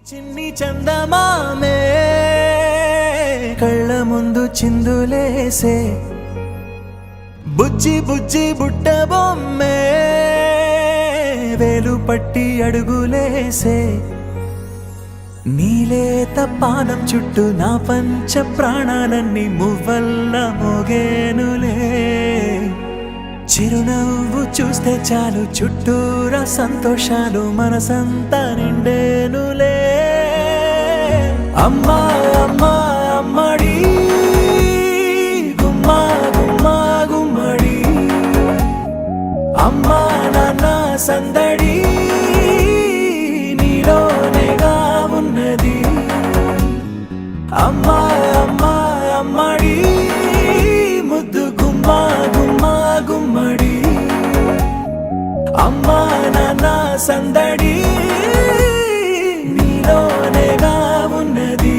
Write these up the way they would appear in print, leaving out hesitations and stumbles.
చిన్ని చందమామే కళ్ళ ముందు చిందులేసే బుజ్జి బుజ్జి బుట్ట బొమ్మే వేలు పట్టి అడుగులేసే నీలేత పానం చుట్టూ నా పంచ ప్రాణాలన్నీ మువ్వల్ల మోగేనులే చిరునవ్వు చూస్తే చాలు చుట్టూరా సంతోషాలు మనసంతా నిండేనులే అమ్మా అమ్మా అమ్మడి గుమ్మా గుమ్మా గుమ్మడి అమ్మా నాన్న సందడి నీలోనేగా ఉన్నది అమ్మా అమ్మా అమ్మడి ముద్దు గుమ్మా గుమ్మా గుమ్మడి అమ్మా నాన్న సందడి నీలోనేగా ఉన్నది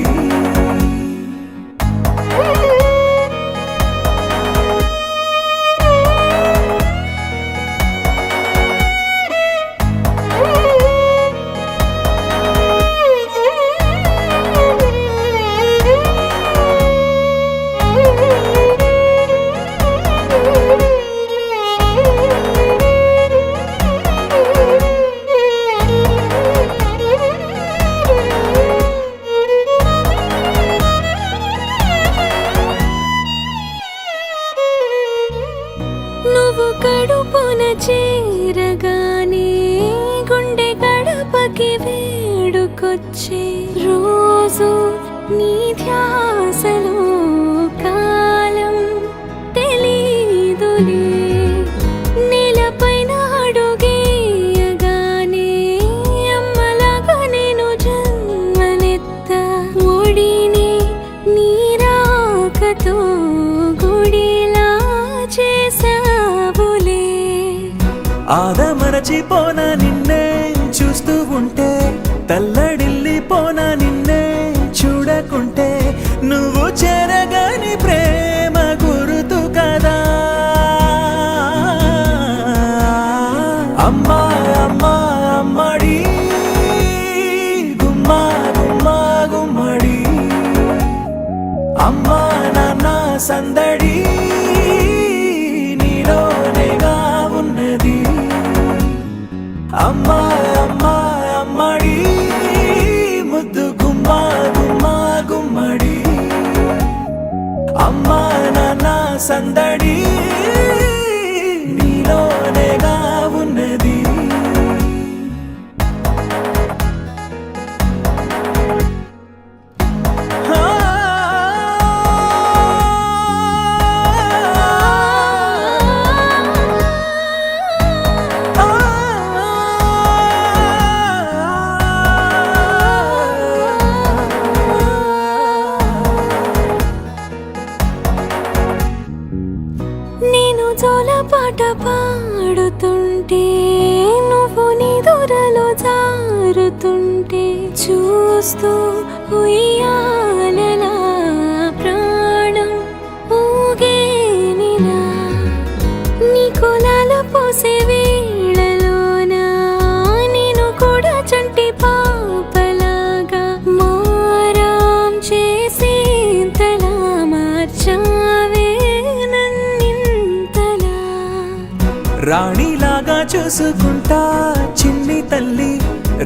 నువ్వు కడుపున చేరగానే గుండె గడపకి వేడుకొచ్చే రోజు నీ ధ్యాసలో కాలం తెలీదులే నేలపైన అడుగేయగానే అమ్మలాగా నేను జన్మనెత్త ఒడిని నీ రాకతో గుడిలా చేసావులే ఆదమరచిపోనా నిన్నే చూస్తూ ఉంటే తల్లడిల్లిపోనా నిన్నే చూడకుంటే నువ్వు చెరగని ప్రేమ గురుతు కదా అమ్మా అమ్మా అమ్మడి గుమ్మా గుమ్మా గుమ్మడి అమ్మా నాన్న సందడి నీలోనేగా ఉన్నది అమ్మా అమ్మా అమ్మడి ముద్దు గుమ్మా గుమ్మా గుమ్మడి అమ్మా నాన్న సందడి నీలోనేగా ఉన్నది నేను జోలపాట పాడుతుంటే నువ్వు నీ దూరలో జారుతుంటే చూస్తూ ఉయ్యాలలా ప్రాణం ఊగేనిలా నీ కులాల పోసే వేళలోనా నేను కూడా చంటి పాపలాగా మారాం చేసేంతలా మార్చావే రాణిలాగా చూసుకుంటా చిన్ని తల్లి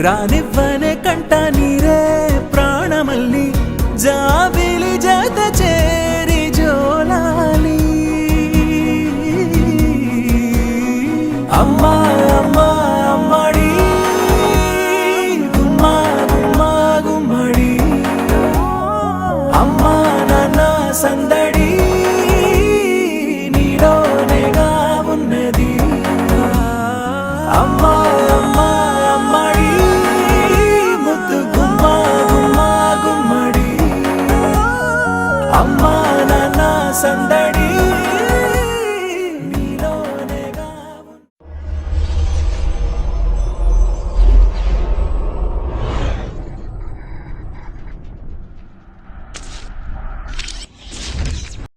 రానివ్వనే కంట నీరే ప్రాణమల్లి జాబిలి జత చేరి జోలాలి అమ్మా అమ్మా అమ్మడి గుమ్మా గుమ్మా గుమ్మడి అమ్మా నాన్న సందడి నీలోనేగా ఉన్నది అమ్మా అమ్మా అమ్మడి ముద్దు గుమ్మా గుమ్మా గుమ్మడి అమ్మా నాన్న సందడి